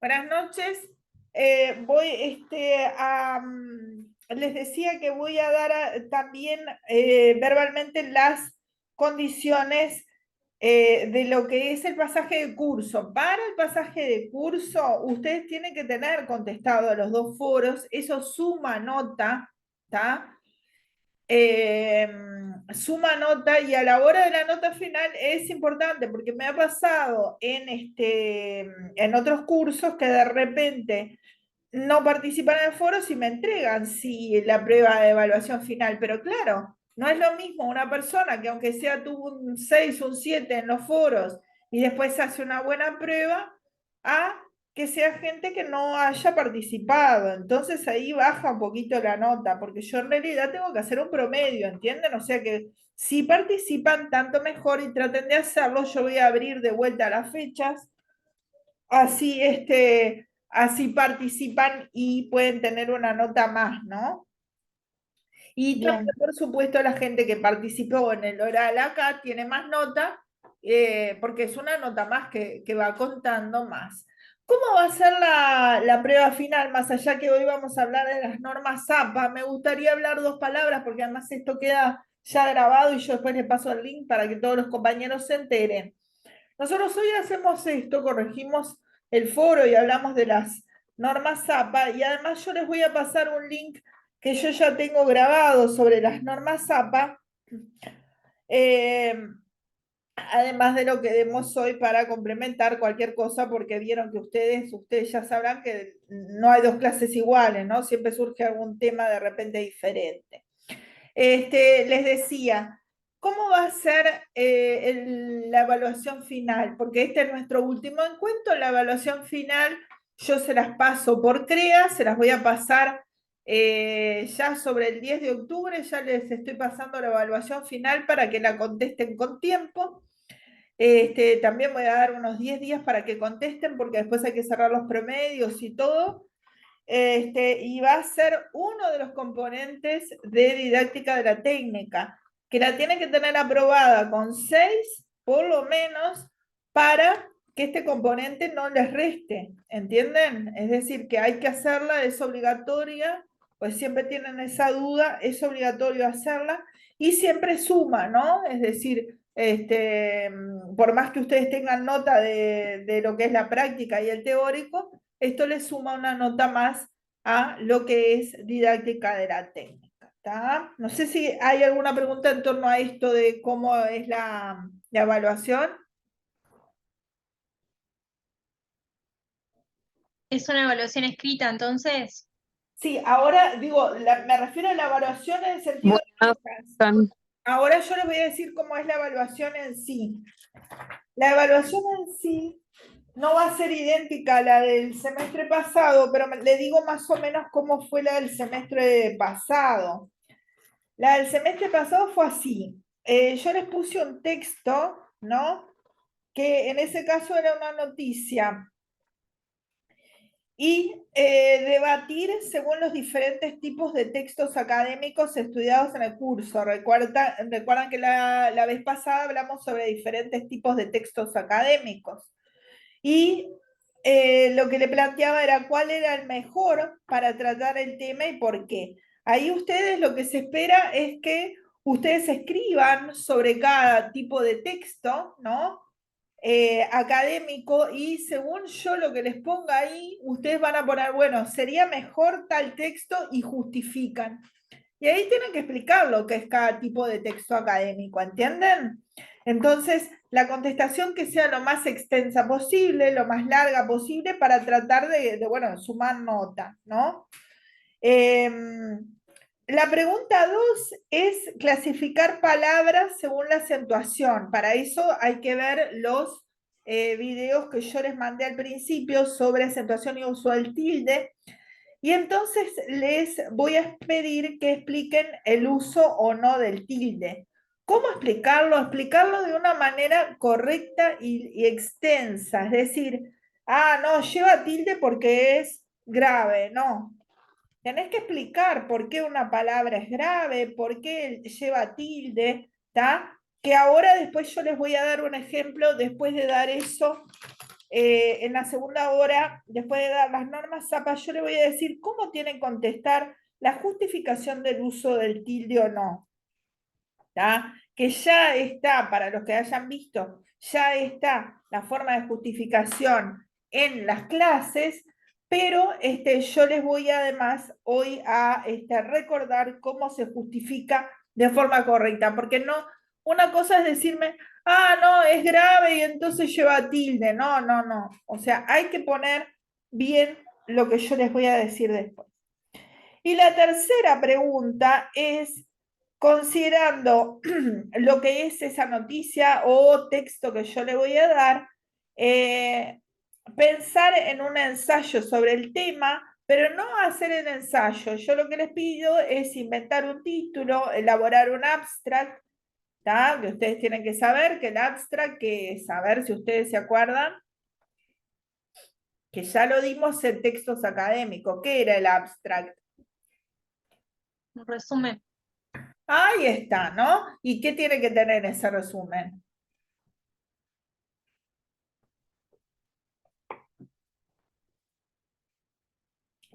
Buenas noches. Les decía que voy a dar también verbalmente las condiciones de lo que es el pasaje de curso. Para el pasaje de curso, ustedes tienen que tener contestado a los dos foros, eso suma nota, ¿está? eh, Suma nota y a la hora de la nota final es importante porque me ha pasado en otros cursos que de repente no participan en el foro si me entregan sí, la prueba de evaluación final, pero claro, no es lo mismo una persona que aunque sea tuvo un 6 un 7 en los foros y después hace una buena prueba, a que sea gente que no haya participado. Entonces ahí baja un poquito la nota, porque yo en realidad tengo que hacer un promedio, ¿entienden? O sea que si participan, tanto mejor y traten de hacerlo. Yo voy a abrir de vuelta las fechas, así, así participan y pueden tener una nota más, ¿no? Y también, Bien, por supuesto, la gente que participó en el oral acá tiene más nota, porque es una nota más que va contando más. ¿Cómo va a ser la prueba final? Más allá que hoy vamos a hablar de las normas APA, me gustaría hablar dos palabras, porque además esto queda ya grabado y yo después les paso el link para que todos los compañeros se enteren. Nosotros hoy hacemos esto, corregimos el foro y hablamos de las normas APA y además yo les voy a pasar un link que yo ya tengo grabado sobre las normas APA, eh, además de lo que demos hoy para complementar cualquier cosa, porque vieron que ustedes ya sabrán que no hay dos clases iguales, ¿no? Siempre surge algún tema de repente diferente. Les decía, ¿cómo va a ser la evaluación final? Porque este es nuestro último encuentro. La evaluación final yo se las paso por CREA, se las voy a pasar ya sobre el 10 de octubre, ya les estoy pasando la evaluación final para que la contesten con tiempo. También voy a dar unos 10 días para que contesten porque después hay que cerrar los promedios y todo. Y va a ser uno de los componentes de didáctica de la técnica, que la tiene que tener aprobada con 6, por lo menos, para que este componente no les reste, ¿entienden? Es decir, que hay que hacerla, es obligatoria, pues siempre tienen esa duda, es obligatorio hacerla, y siempre suma, ¿no? Es decir, por más que ustedes tengan nota de lo que es la práctica y el teórico, esto le suma una nota más a lo que es didáctica de la técnica. ¿Tá? No sé si hay alguna pregunta en torno a esto de cómo es la evaluación. es una evaluación escrita, entonces. Sí, ahora digo, me refiero a la evaluación en el sentido de Bueno, notas. tan- Ahora yo les voy a decir cómo es la evaluación en sí. La evaluación en sí no va a ser idéntica a la del semestre pasado, pero le digo más o menos cómo fue la del semestre pasado. La del semestre pasado fue así. Yo les puse un texto, ¿no? Que en ese caso era una noticia. Y debatir según los diferentes tipos de textos académicos estudiados en el curso. Recuerdan que la vez pasada hablamos sobre diferentes tipos de textos académicos. Y lo que le planteaba era cuál era el mejor para tratar el tema y por qué. Ahí ustedes lo que se espera es que ustedes escriban sobre cada tipo de texto, ¿no? Académico y según yo lo que les ponga ahí, ustedes van a poner, bueno, sería mejor tal texto y justifican. Y ahí tienen que explicar lo que es cada tipo de texto académico, ¿entienden? Entonces, la contestación que sea lo más extensa posible, lo más larga posible, para tratar bueno, sumar nota, ¿no? Eh, la pregunta 2 es clasificar palabras según la acentuación. Para eso hay que ver los videos que yo les mandé al principio sobre acentuación y uso del tilde. Y entonces les voy a pedir que expliquen el uso o no del tilde. ¿Cómo explicarlo? Explicarlo de una manera correcta y extensa. Es decir, no, lleva tilde porque es grave. No, tenés que explicar por qué una palabra es grave, por qué lleva tilde, ¿está? Que ahora después yo les voy a dar un ejemplo después de dar eso en la segunda hora, después de dar las normas APA, yo le voy a decir cómo tiene que contestar la justificación del uso del tilde o no. ¿Tá? Que ya está, para los que hayan visto, ya está la forma de justificación en las clases, pero yo les voy además hoy a recordar cómo se justifica de forma correcta, porque no, una cosa es decirme, ah, no, es grave y entonces lleva tilde, no, no, no, o sea, hay que poner bien lo que yo les voy a decir después. Y la tercera pregunta es, considerando lo que es esa noticia o texto que yo le voy a dar, pensar en un ensayo sobre el tema, pero no hacer el ensayo. Yo lo que les pido es inventar un título, elaborar un abstract, ¿tá? Que ustedes tienen que saber que el abstract, que es, a ver si ustedes se acuerdan, que ya lo dimos en textos académicos. ¿Qué era el abstract? Un resumen. Ahí está, ¿no? ¿Y qué tiene que tener ese resumen?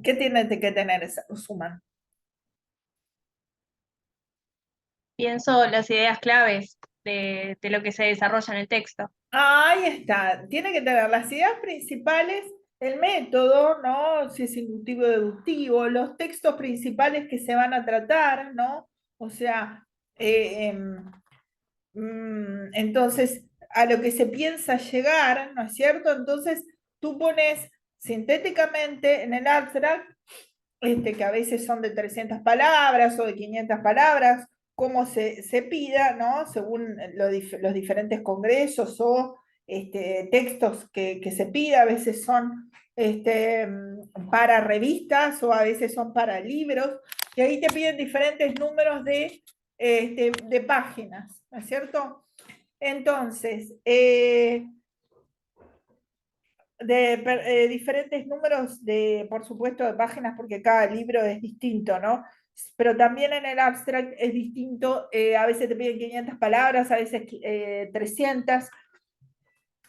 ¿Qué tiene que tener ese resumen? Pienso las ideas claves de lo que se desarrolla en el texto. Ahí está. Tiene que tener las ideas principales, el método, ¿no? Si es inductivo o deductivo, los textos principales que se van a tratar, ¿no? O sea, eh, entonces, a lo que se piensa llegar, ¿no es cierto? Entonces, tú pones sintéticamente en el abstract, que a veces son de 300 palabras o de 500 palabras, como se pida, ¿no? Según los diferentes congresos o textos que se pida, a veces son para revistas o a veces son para libros, y ahí te piden diferentes números de páginas, ¿no es cierto? Entonces, diferentes números de, por supuesto, de páginas, porque cada libro es distinto, ¿no? Pero también en el abstract es distinto, a veces te piden 500 palabras, a veces 300.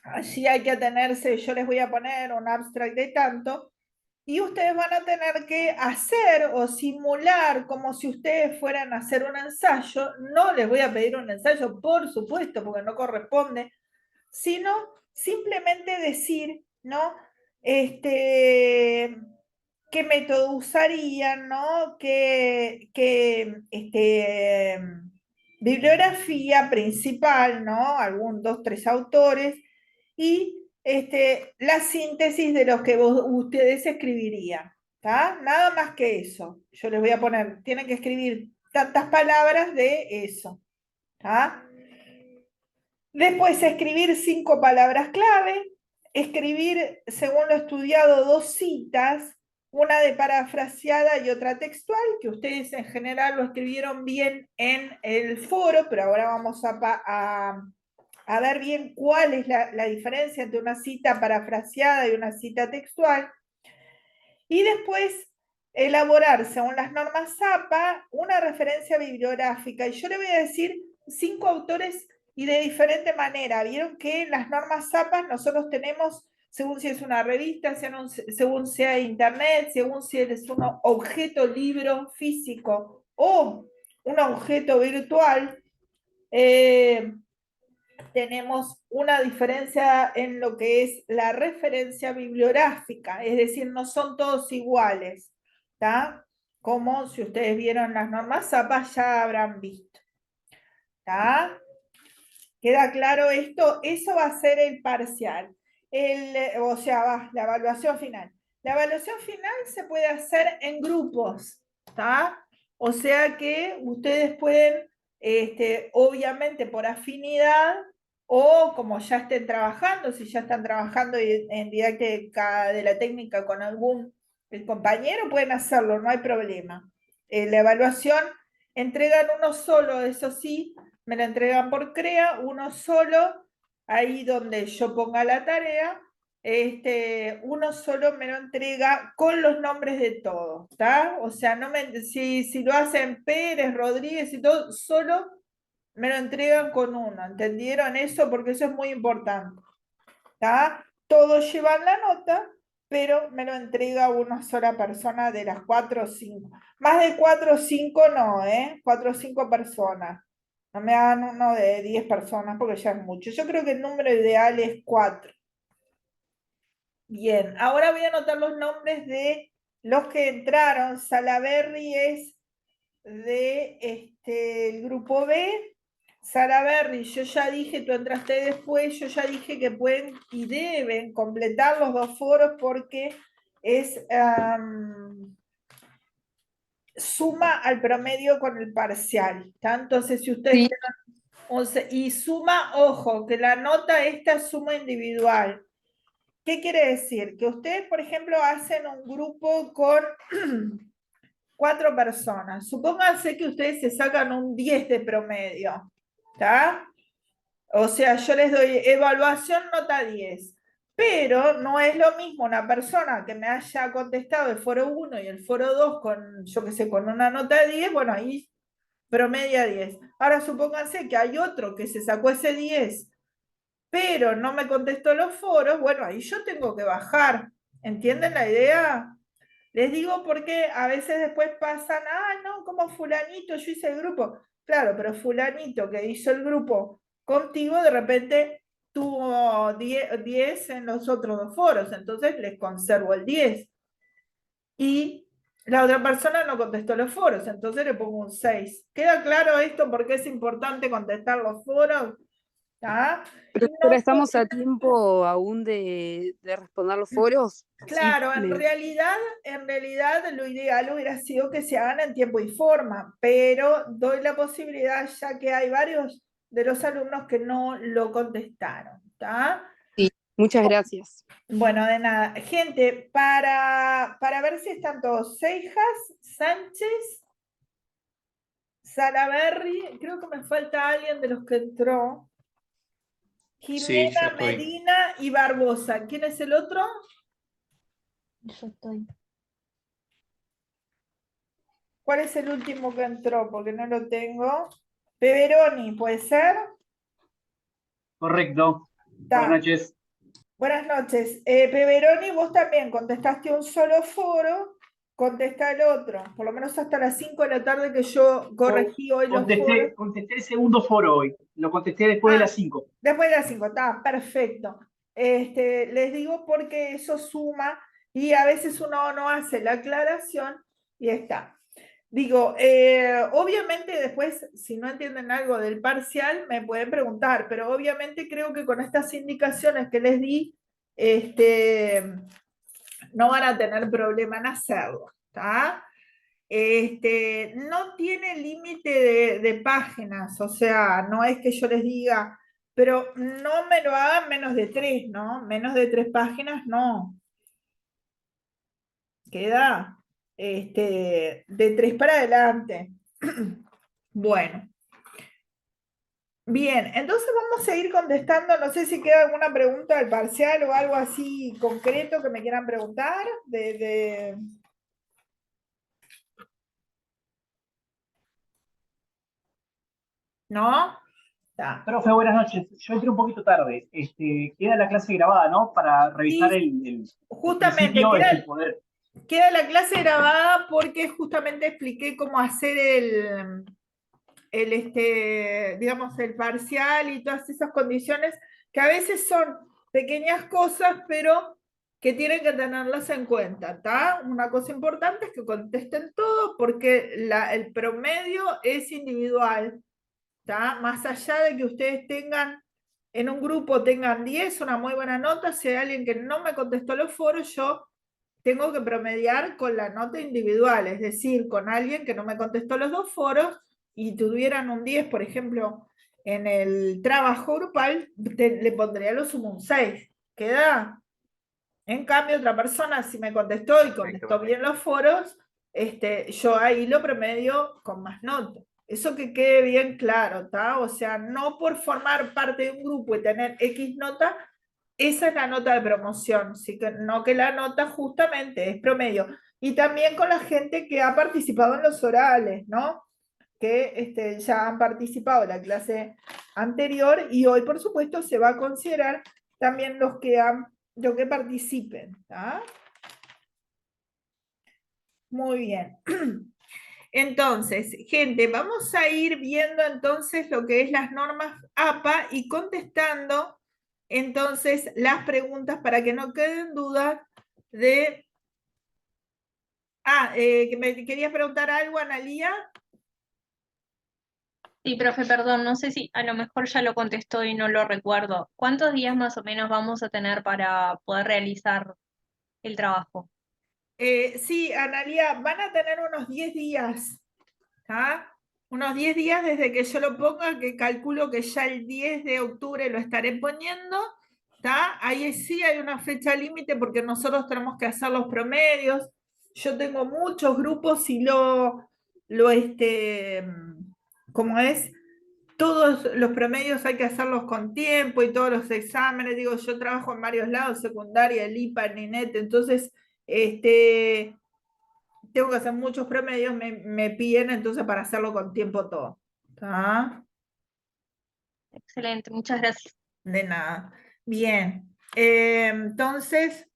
Allí hay que atenerse, yo les voy a poner un abstract de tanto, y ustedes van a tener que hacer o simular como si ustedes fueran a hacer un ensayo. No les voy a pedir un ensayo, por supuesto, porque no corresponde, sino simplemente decir, ¿no? ¿Qué método usarían, ¿no? Bibliografía principal, ¿no? Algún, dos, tres autores, y la síntesis de los que ustedes escribirían, ¿tá? Nada más que eso. Yo les voy a poner, tienen que escribir tantas palabras de eso, ¿tá? Después, escribir 5 palabras clave, escribir, según lo estudiado, 2 citas, una de parafraseada y otra textual, que ustedes en general lo escribieron bien en el foro, pero ahora vamos a ver bien cuál es la diferencia entre una cita parafraseada y una cita textual. Y después elaborar, según las normas APA, una referencia bibliográfica. Y yo le voy a decir 5 autores y de diferente manera. Vieron que en las normas APA nosotros tenemos, según si es una revista, según sea internet, según si es un objeto libro físico o un objeto virtual, tenemos una diferencia en lo que es la referencia bibliográfica, es decir, no son todos iguales, ¿tá? Como si ustedes vieron las normas APA ya habrán visto, ¿tá? ¿Queda claro esto? Eso va a ser el parcial, o sea, la evaluación final. La evaluación final se puede hacer en grupos, ¿tá? O sea que ustedes pueden, obviamente por afinidad, o como ya estén trabajando, si ya están trabajando en didáctica de la técnica con algún compañero, pueden hacerlo, no hay problema. La evaluación entregan uno solo, eso sí, me la entregan por CREA, uno solo, ahí donde yo ponga la tarea, uno solo me lo entrega con los nombres de todos, ¿está? O sea, si lo hacen Pérez, Rodríguez y todo, solo me lo entregan con uno, ¿entendieron eso? Porque eso es muy importante, ¿está? todos llevan la nota, pero me lo entrega una sola persona de las 4 o 5. Más de 4 o 5 no, ¿eh? 4 o 5 personas. No me hagan uno de 10 personas porque ya es mucho. Yo creo que el número ideal es 4. Bien, ahora voy a anotar los nombres de los que entraron. Salaberry es de el grupo B. Salaberry, yo ya dije, tú entraste después, yo ya dije que pueden y deben completar los 2 foros porque es suma al promedio con el parcial. Entonces, si ustedes Sí, tienen 11 y suma, ojo, que la nota esta es suma individual. ¿Qué quiere decir? Que ustedes, por ejemplo, hacen un grupo con 4 personas. Supónganse que ustedes se sacan un 10 de promedio, ¿está? O sea, yo les doy evaluación nota 10, pero no es lo mismo una persona que me haya contestado el foro 1 y el foro 2 con, yo qué sé, con una nota de 10, bueno, ahí promedia 10. Ahora supónganse que hay otro que se sacó ese 10, pero no me contestó los foros, bueno, ahí yo tengo que bajar. ¿Entienden la idea? Les digo porque a veces después pasan, no, como fulanito, yo hice el grupo. Claro, pero fulanito que hizo el grupo contigo, de repente tuvo 10 en los otros 2 foros, entonces les conservo el 10. Y la otra persona no contestó los foros, entonces le pongo un 6. ¿Queda claro esto? ¿Por qué es importante contestar los foros? ¿Ah? Y profesora, ¿estamos a tiempo aún de responder los foros? Sí, claro, en realidad lo ideal hubiera sido que se hagan en tiempo y forma, pero doy la posibilidad ya que hay varios de los alumnos que no lo contestaron, ¿está? sí, muchas gracias. Bueno, de nada. Gente, para ver si están todos, Seijas, Sánchez, Salaberry, creo que me falta alguien de los que entró, Sí, yo Jimena, estoy. Medina y Barbosa. ¿Quién es el otro? Yo estoy. ¿Cuál es el último que entró? Porque no lo tengo. Peveroni, ¿puede ser? Correcto. Buenas Está. noches. Buenas noches. Peveroni, vos también contestaste un solo foro, contesta el otro. Por lo menos hasta las 5 de la tarde que yo Co- corregí hoy los foros. Contesté el segundo foro hoy. Lo contesté después de Ah, las 5. después de las 5, está, perfecto. Les digo porque eso suma y a veces uno no hace la aclaración y está. Digo, obviamente después, si no entienden algo del parcial, me pueden preguntar, pero obviamente creo que con estas indicaciones que les di, no van a tener problema en hacerlo, ¿está? No tiene límite de páginas, o sea, no es que yo les diga, pero no me lo hagan menos de 3, ¿no? Menos de 3 páginas, no. Queda de 3 para adelante. Bueno, bien, entonces vamos a ir contestando, no sé si queda alguna pregunta del parcial o algo así concreto que me quieran preguntar. ¿No? Está. Profe, buenas noches. Yo entré un poquito tarde. Queda la clase grabada, ¿no? Para revisar Sí, el justamente, principio y poder. queda la clase grabada porque justamente expliqué cómo hacer digamos, el parcial y todas esas condiciones que a veces son pequeñas cosas, pero que tienen que tenerlas en cuenta, ¿está? Una cosa importante es que contesten todo porque el promedio es individual, ¿está? Más allá de que ustedes tengan, en un grupo tengan 10, una muy buena nota, si hay alguien que no me contestó los foros, yo tengo que promediar con la nota individual, es decir, con alguien que no me contestó los 2 foros y tuvieran un 10, por ejemplo, en el trabajo grupal, le pondría lo sumo un 6. ¿Queda? En cambio, otra persona, si me contestó y contestó bien los foros, yo ahí lo promedio con más nota. Eso que quede bien claro, ¿está? O sea, no por formar parte de un grupo y tener X nota, esa es la nota de promoción, sí que no que la nota justamente es promedio. Y también con la gente que ha participado en los orales, ¿no? Que ya han participado en la clase anterior y hoy, por supuesto, se va a considerar también los que han lo que participen, ¿tá? Muy bien. Entonces, gente, vamos a ir viendo entonces lo que es las normas APA y contestando entonces las preguntas para que no queden dudas de... que me querías preguntar algo, Analía. Sí, profe, perdón, no sé si a lo mejor ya lo contestó y no lo recuerdo. ¿Cuántos días más o menos vamos a tener para poder realizar el trabajo? Sí, Analía, van a tener unos 10 días, ¿tá? Unos 10 días desde que yo lo ponga, que calculo que ya el 10 de octubre lo estaré poniendo, ¿tá? Ahí sí hay una fecha límite porque nosotros tenemos que hacer los promedios. Yo tengo muchos grupos y ¿cómo es? Todos los promedios hay que hacerlos con tiempo y todos los exámenes. Digo, yo trabajo en varios lados, secundaria, el IPA, el NINET, entonces, tengo que hacer muchos promedios, me piden entonces para hacerlo con tiempo todo. ¿Tá? Excelente, muchas gracias. De nada. Bien. Entonces,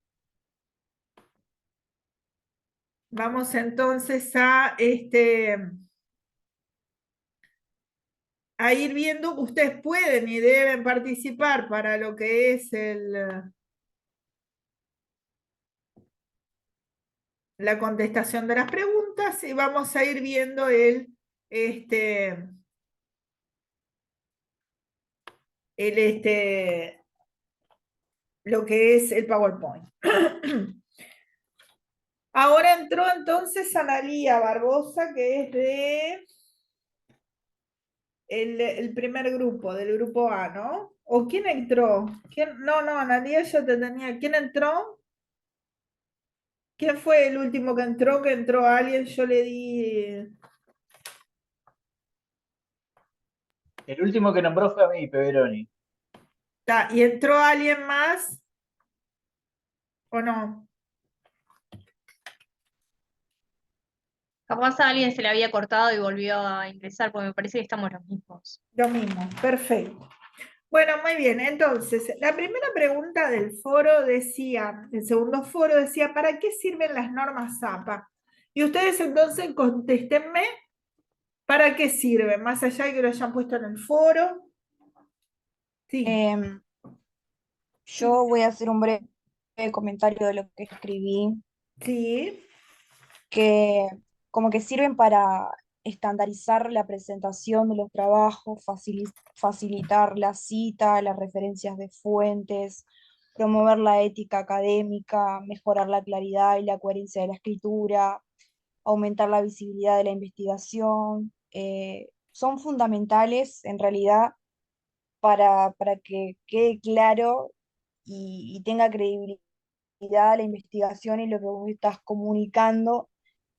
vamos entonces a ir viendo que ustedes pueden y deben participar para lo que es la contestación de las preguntas y vamos a ir viendo este, lo que es el PowerPoint. Ahora entró entonces Analía Barbosa, que es de el primer grupo, del grupo A, ¿no? ¿O quién entró? ¿Quién? No, Analía ya te tenía. ¿Quién entró? ¿Quién fue el último que entró? Que entró alguien, yo le di. El último que nombró fue a mí, Peveroni. ¿Y entró alguien más? ¿O no? Capaz a alguien se le había cortado y volvió a ingresar, porque me parece que estamos los mismos. Lo mismo, perfecto. Bueno, muy bien. Entonces, la primera pregunta del foro decía, el segundo foro decía, ¿para qué sirven las normas APA? Y ustedes entonces contéstenme, ¿para qué sirven? Más allá de que lo hayan puesto en el foro. Sí, Em, yo voy a hacer un breve comentario de lo que escribí, sí. que como que sirven para estandarizar la presentación de los trabajos, facilitar la cita, las referencias de fuentes, promover la ética académica, mejorar la claridad y la coherencia de la escritura, aumentar la visibilidad de la investigación. Son fundamentales en realidad para que quede claro y tenga credibilidad la investigación y lo que vos estás comunicando,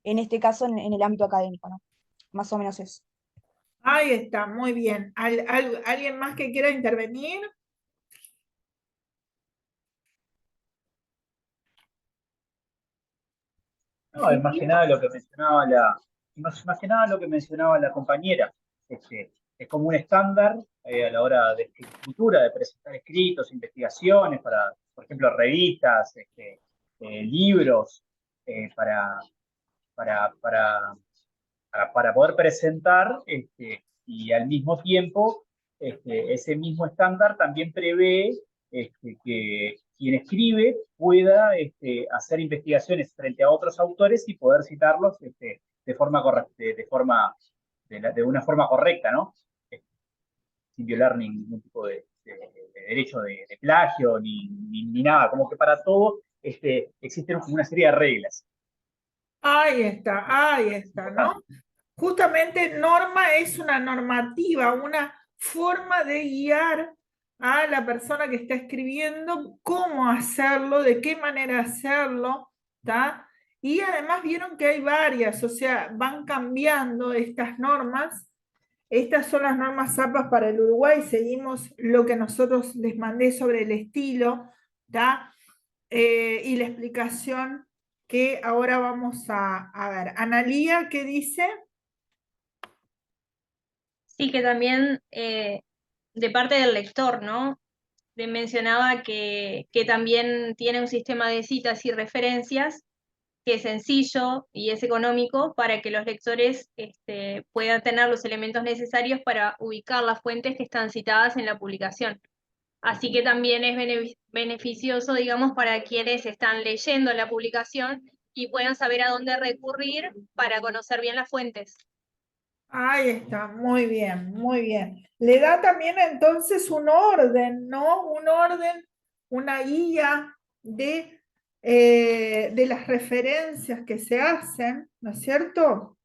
en este caso en el ámbito académico, ¿no? Más o menos eso. Ahí está, muy bien. ¿Alguien más que quiera intervenir? No, es más que nada lo que mencionaba más que nada lo que mencionaba la compañera. Es como un estándar a la hora de escritura, de presentar escritos, investigaciones para, por ejemplo, revistas, libros, para, para, para, para poder presentar, y al mismo tiempo, ese mismo estándar también prevé que quien escribe pueda hacer investigaciones frente a otros autores y poder citarlos de forma de una forma correcta, ¿no? Sin violar ningún tipo de derecho de plagio ni nada, como que para todo existen una serie de reglas. Ahí está, ¿no? Importante. Justamente norma es una normativa, una forma de guiar a la persona que está escribiendo cómo hacerlo, de qué manera hacerlo, ¿está? Y además vieron que hay varias, o sea, van cambiando estas normas. Estas son las normas APAS para el Uruguay. Seguimos lo que nosotros les mandé sobre el estilo, ¿está? Y la explicación que ahora vamos a ver. Analía, ¿qué dice? Sí, que también de parte del lector, ¿no? le mencionaba que también tiene un sistema de citas y referencias que es sencillo y es económico para que los lectores puedan tener los elementos necesarios para ubicar las fuentes que están citadas en la publicación. Así que también es beneficioso, digamos, para quienes están leyendo la publicación y puedan saber a dónde recurrir para conocer bien las fuentes. Ahí está, muy bien, muy bien. Le da también entonces un orden, ¿no? Un orden, una guía de las referencias que se hacen, ¿no es cierto?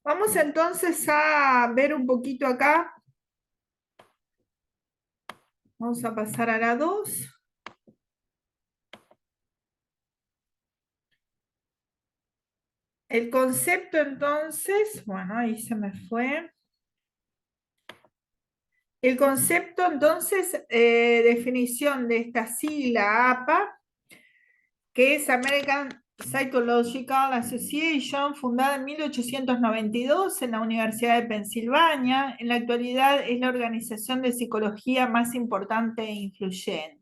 Vamos entonces a ver un poquito acá. Vamos a pasar a la 2. El concepto entonces, bueno, ahí se me fue. El concepto entonces, definición de esta sigla APA, que es American Psychological Association, fundada en 1892 en la Universidad de Pensilvania. En la actualidad es la organización de psicología más importante e influyente.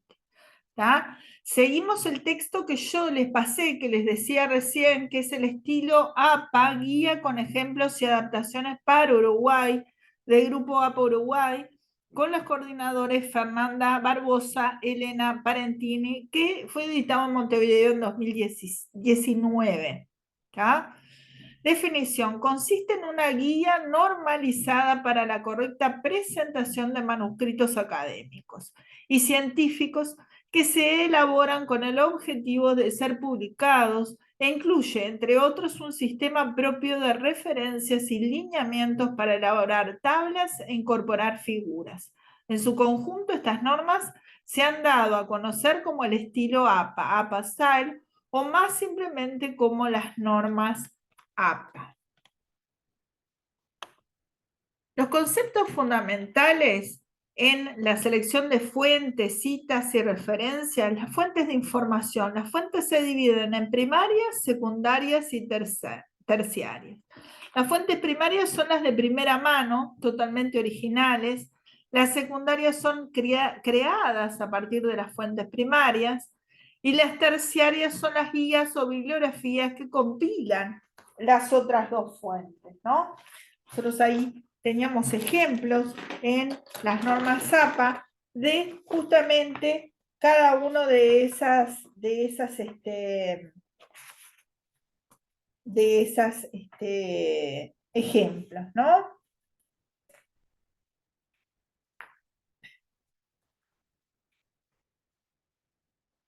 ¿Tá? Seguimos el texto que yo les pasé, que les decía recién, que es el estilo APA, guía con ejemplos y adaptaciones para Uruguay, del grupo APA Uruguay, con los coordinadores Fernanda Barbosa, Elena Parentini, que fue editado en Montevideo en 2019. ¿Tá? Definición: consiste en una guía normalizada para la correcta presentación de manuscritos académicos y científicos que se elaboran con el objetivo de ser publicados e incluye, entre otros, un sistema propio de referencias y lineamientos para elaborar tablas e incorporar figuras. En su conjunto, estas normas se han dado a conocer como el estilo APA, APA Style, o más simplemente como las normas APA. Los conceptos fundamentales en la selección de fuentes, citas y referencias: las fuentes de información. Las fuentes se dividen en primarias, secundarias y terciarias. Las fuentes primarias son las de primera mano, totalmente originales. Las secundarias son creadas a partir de las fuentes primarias. Y las terciarias son las guías o bibliografías que compilan las otras dos fuentes, ¿no? Nosotros ahí teníamos ejemplos en las normas APA de justamente cada uno de esas ejemplos, ¿no?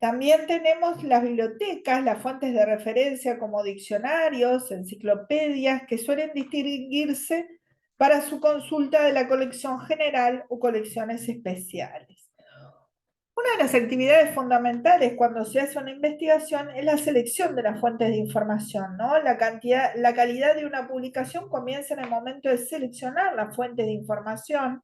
También tenemos las bibliotecas, las fuentes de referencia como diccionarios, enciclopedias, que suelen distinguirse para su consulta de la colección general o colecciones especiales. Una de las actividades fundamentales cuando se hace una investigación es la selección de las fuentes de información, ¿no? La calidad de una publicación comienza en el momento de seleccionar las fuentes de información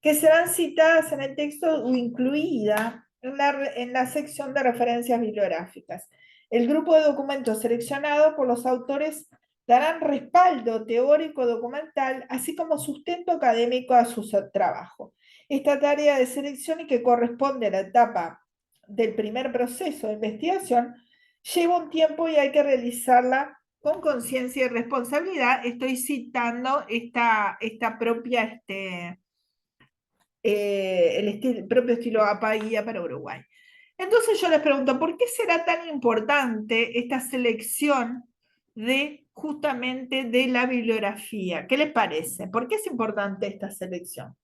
que serán citadas en el texto o incluida en la sección de referencias bibliográficas. El grupo de documentos seleccionados por los autores darán respaldo teórico documental, así como sustento académico a su trabajo. Esta tarea de selección, y que corresponde a la etapa del primer proceso de investigación, lleva un tiempo y hay que realizarla con conciencia y responsabilidad. Estoy citando esta propia el propio estilo APA guía para Uruguay. Entonces yo les pregunto, ¿por qué será tan importante esta selección de justamente de la bibliografía? ¿Qué les parece? ¿Por qué es importante esta selección?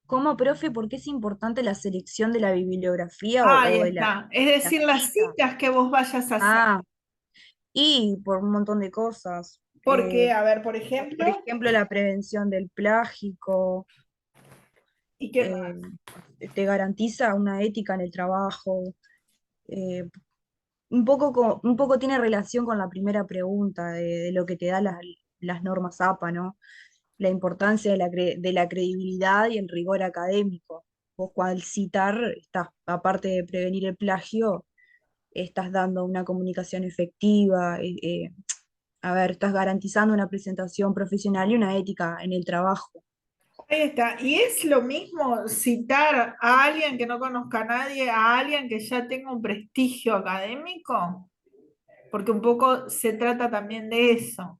¿Cómo, profe, por qué es importante la selección de la bibliografía Ahí o de está. Es la decir, las cita? citas que vos vayas a hacer. Ah, y por un montón de cosas. Porque, a ver, por Por ejemplo, ejemplo, la prevención del plagio, ¿y qué más? te garantiza una ética en el trabajo. eh, un poco tiene relación con la primera pregunta de lo que te da las normas APA, ¿no? La importancia de de la credibilidad y el rigor académico. Vos, cual citar, estás, aparte de prevenir el plagio, estás dando una comunicación efectiva, a ver, estás garantizando una presentación profesional y una ética en el trabajo. Ahí está. Y es lo mismo citar a alguien que no conozca a nadie, a alguien que ya tenga un prestigio académico, porque un poco se trata también de eso.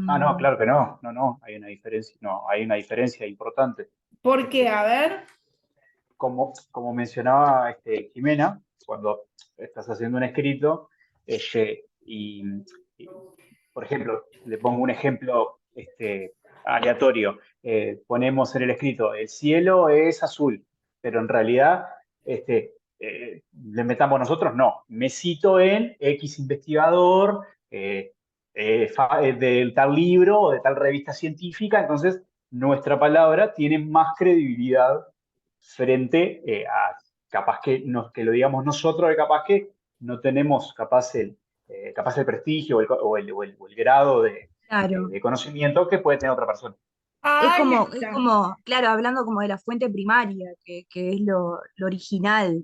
Ah, no, Mm, claro que no, no, no, hay una diferencia, no, hay una diferencia importante. Porque, Este, a ver, como mencionaba Jimena, cuando estás haciendo un escrito, y, por ejemplo, le pongo un ejemplo aleatorio. Ponemos en el escrito, el cielo es azul, pero en realidad le metamos nosotros, no. Me cito en X investigador de tal libro o de tal revista científica, entonces nuestra palabra tiene más credibilidad frente a capaz que lo digamos nosotros, que capaz que no tenemos capaz el prestigio o el grado claro. de conocimiento que puede tener otra persona. ahí Es está. como, claro, hablando como de la fuente primaria, que es lo original.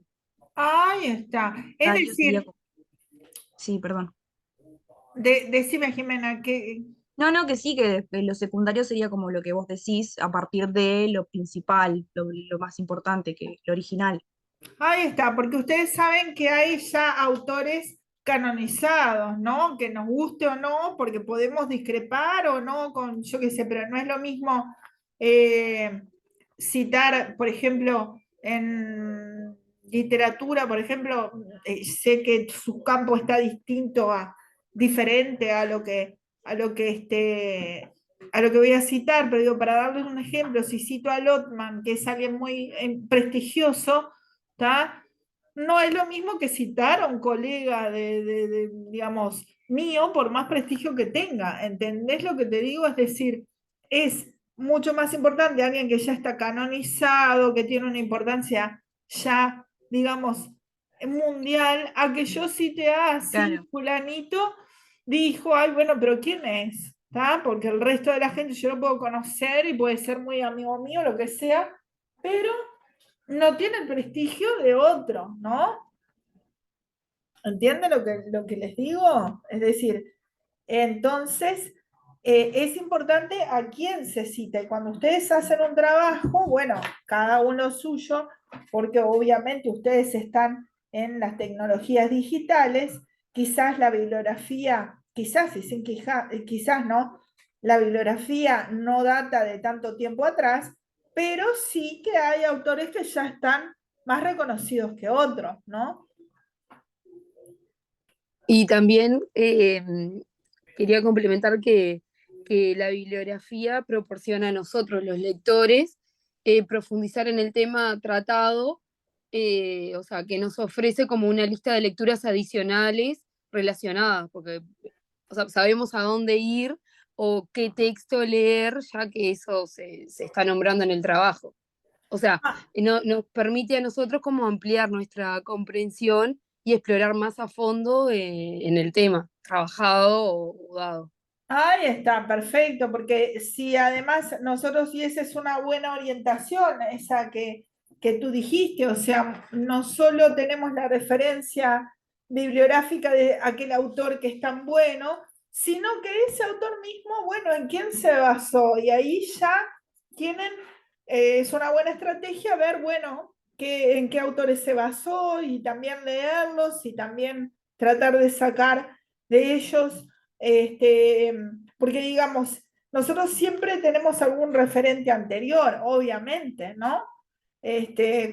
Ahí está. Es Secundario sería decir, como, sí, perdón. decime, Jimena, que No, no, que sí, que lo secundario sería como lo que vos decís, a partir de lo principal, lo más importante, que lo original. ahí está, porque ustedes saben que hay ya autores canonizados, ¿no? Que nos guste o no, porque podemos discrepar o no con, yo qué sé, pero no es lo mismo eh, citar, por ejemplo, en literatura, por ejemplo, sé que su campo está distinto diferente a lo que a lo que voy a citar, pero digo, para darles un ejemplo, si cito a Lotman, que es alguien muy prestigioso, ¿tá? No es lo mismo que citar a un colega digamos, mío, por más prestigio que tenga. ¿Entendés lo que te digo? Es decir, es mucho más importante alguien que ya está canonizado, que tiene una importancia ya, digamos, mundial, a que yo cite a sí, Claro. fulanito dijo, ay, bueno, pero ¿quién es? ¿Tá? Porque el resto de la gente yo lo puedo conocer y puede ser muy amigo mío, lo que sea, pero no tiene el prestigio de otro, ¿no? ¿Entienden lo que les digo? Es decir, entonces es importante a quién se cita. Y cuando ustedes hacen un trabajo, bueno, cada uno suyo, porque obviamente ustedes están en las tecnologías digitales, quizás la bibliografía, quizás, y sin quizás no, la bibliografía no data de tanto tiempo atrás, pero sí que hay autores que ya están más reconocidos que otros, ¿no? Y también quería complementar que la bibliografía proporciona a nosotros, los lectores, profundizar en el tema tratado, o sea, que nos ofrece como una lista de lecturas adicionales relacionadas, porque o sea, sabemos a dónde ir o qué texto leer, ya que eso se está nombrando en el trabajo. O sea, Ah, nos permite a nosotros como ampliar nuestra comprensión y explorar más a fondo en el tema, trabajado o dado. ahí está, perfecto, porque si además nosotros, y esa es una buena orientación, esa que tú dijiste, o sea, no solo tenemos la referencia bibliográfica de aquel autor que es tan bueno, sino que ese autor mismo, bueno, ¿en quién se basó? Y ahí ya tienen, es una buena estrategia ver, bueno, en qué autores se basó y también leerlos y también tratar de sacar de ellos este, porque digamos, nosotros siempre tenemos algún referente anterior, obviamente, ¿no?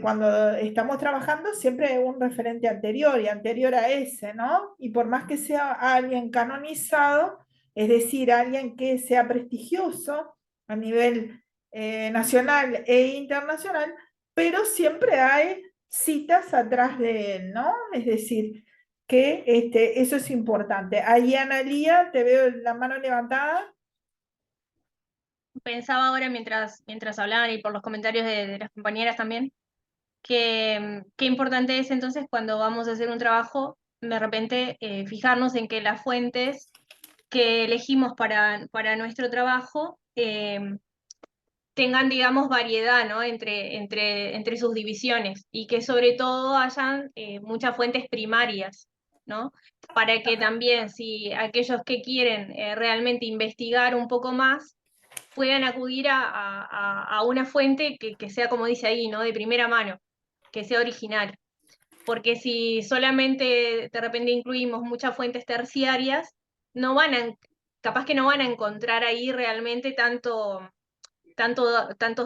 Cuando estamos trabajando, siempre hay un referente anterior y anterior a ese, ¿no? Y por más que sea alguien canonizado, es decir, alguien que sea prestigioso a nivel nacional e internacional, pero siempre hay citas atrás de él, ¿no? Es decir, que eso es importante. Ahí, Analía, te veo la mano levantada. Pensaba ahora mientras hablaban y por los comentarios de las compañeras también, que qué importante es entonces cuando vamos a hacer un trabajo, de repente fijarnos en que las fuentes que elegimos para nuestro trabajo tengan, digamos, variedad, ¿no? entre sus divisiones y que sobre todo hayan muchas fuentes primarias, ¿no? Para que también, si aquellos que quieren realmente investigar un poco más, puedan acudir a una fuente que sea, como dice ahí, ¿no? De primera mano, que sea original. Porque si solamente de repente incluimos muchas fuentes terciarias, no van a, capaz que no van a encontrar ahí realmente tantos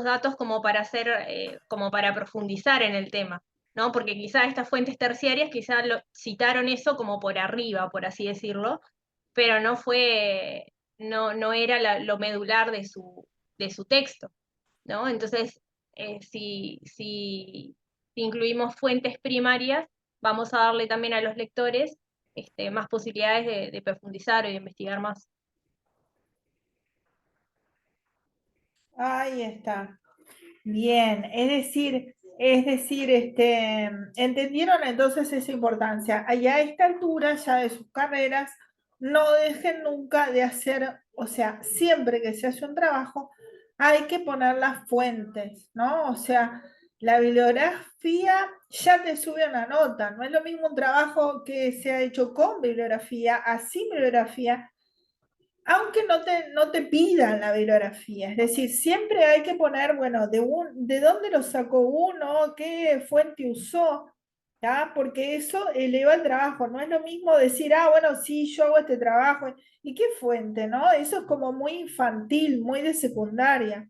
datos como para hacer, como para profundizar en el tema, ¿no? Porque quizá estas fuentes terciarias quizá citaron eso como por arriba, por así decirlo, pero no era lo medular de su texto, ¿no? Entonces, si incluimos fuentes primarias, vamos a darle también a los lectores más posibilidades de profundizar o de investigar más. Ahí está. Bien, ¿entendieron entonces esa importancia? Y a esta altura ya de sus carreras, no dejen nunca de hacer, o sea, siempre que se hace un trabajo, hay que poner las fuentes, ¿no? O sea, la bibliografía ya te sube una nota, no es lo mismo un trabajo que se ha hecho con bibliografía, así bibliografía, aunque no te pidan la bibliografía, es decir, siempre hay que poner, bueno, de dónde lo sacó uno, qué fuente usó, ¿ya? Porque eso eleva el trabajo, no es lo mismo decir, ah, bueno, sí, yo hago este trabajo, ¿y qué fuente, no? Eso es como muy infantil, muy de secundaria,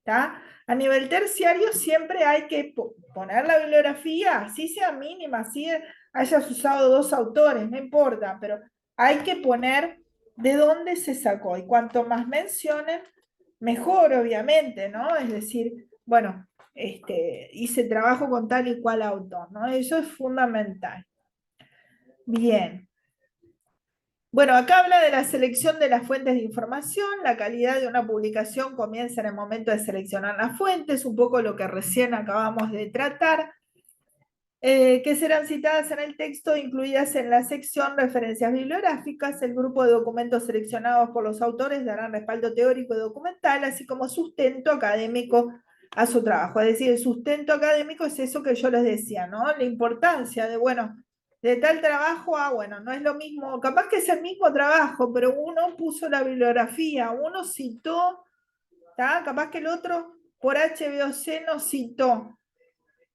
¿ya? A nivel terciario siempre hay que poner la bibliografía, así sea mínima, así hayas usado dos autores, no importa, pero hay que poner de dónde se sacó. Y cuanto más mencionen, mejor, obviamente, ¿no? Es decir, bueno, hice trabajo con tal y cual autor, ¿no? Eso es fundamental. Bien. Bueno, acá habla de la selección de las fuentes de información. La calidad de una publicación comienza en el momento de seleccionar las fuentes, un poco lo que recién acabamos de tratar. Que serán citadas en el texto, incluidas en la sección referencias bibliográficas. El grupo de documentos seleccionados por los autores darán respaldo teórico y documental, así como sustento académico a su trabajo. Es decir, el sustento académico es eso que yo les decía, ¿no? La importancia de, bueno, de tal trabajo, bueno, no es lo mismo, capaz que es el mismo trabajo, pero uno puso la bibliografía, uno citó, ¿tá? Capaz que el otro por H, B o C no citó.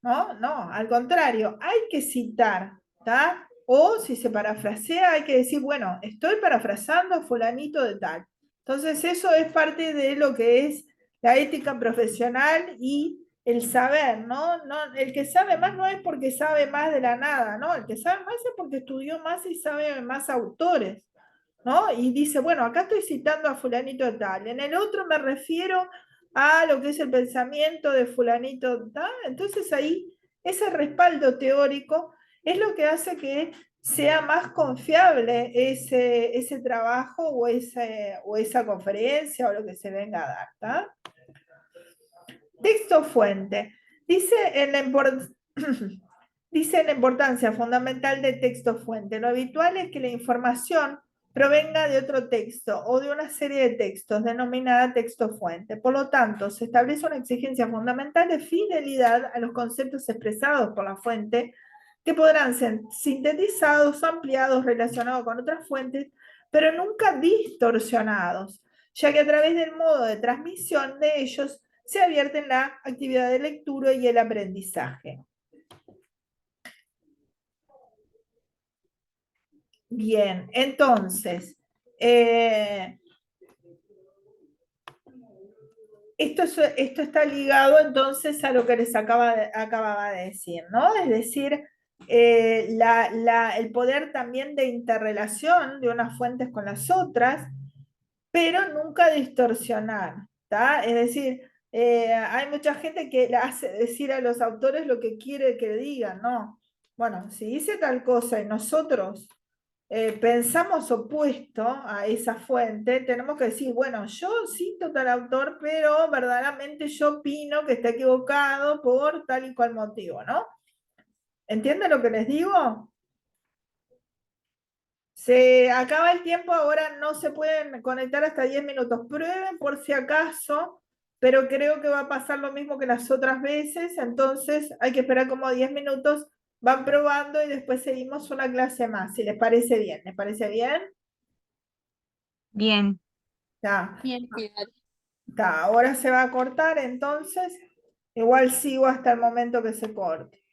No, no, al contrario, hay que citar, ¿tá? O si se parafrasea, hay que decir, bueno, estoy parafrasando a fulanito de tal. Entonces, eso es parte de lo que es la ética profesional y el saber, ¿no? El que sabe más no es porque sabe más de la nada, ¿no? El que sabe más es porque estudió más y sabe más autores, ¿no? Y dice, bueno, acá estoy citando a fulanito de tal, en el otro me refiero a lo que es el pensamiento de fulanito, ¿tá? Entonces ahí ese respaldo teórico es lo que hace que sea más confiable ese trabajo o esa conferencia o lo que se venga a dar, ¿tá? Texto fuente. Dice en la dice la importancia fundamental del texto fuente. Lo habitual es que la información provenga de otro texto o de una serie de textos denominada texto fuente. Por lo tanto, se establece una exigencia fundamental de fidelidad a los conceptos expresados por la fuente, que podrán ser sintetizados, ampliados, relacionados con otras fuentes, pero nunca distorsionados, ya que a través del modo de transmisión de ellos se advierten la actividad de lectura y el aprendizaje. Bien, entonces, esto está ligado entonces a lo que les acababa de decir, ¿no? Es decir, el poder también de interrelación de unas fuentes con las otras, pero nunca distorsionar, ¿tá? Es decir, hay mucha gente que le hace decir a los autores lo que quiere que digan, ¿no? Bueno, si dice tal cosa y nosotros pensamos opuesto a esa fuente, tenemos que decir, bueno, yo cito tal autor, pero verdaderamente yo opino que está equivocado por tal y cual motivo, ¿no? ¿Entienden lo que les digo? Se acaba el tiempo, ahora no se pueden conectar hasta 10 minutos. Prueben por si acaso pero creo que va a pasar lo mismo que las otras veces, entonces hay que esperar como 10 minutos, van probando y después seguimos una clase más, si les parece bien. ¿Les parece bien? Bien. Ya, Bien. está, ahora se va a cortar, entonces igual sigo hasta el momento que se corte.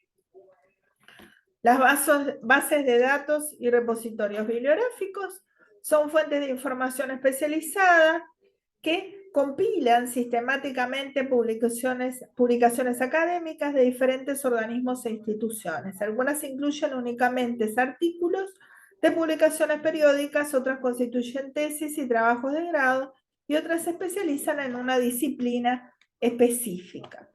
Las bases de datos y repositorios bibliográficos son fuentes de información especializada que compilan sistemáticamente publicaciones académicas de diferentes organismos e instituciones. Algunas incluyen únicamente artículos de publicaciones periódicas, otras constituyen tesis y trabajos de grado, y otras se especializan en una disciplina específica.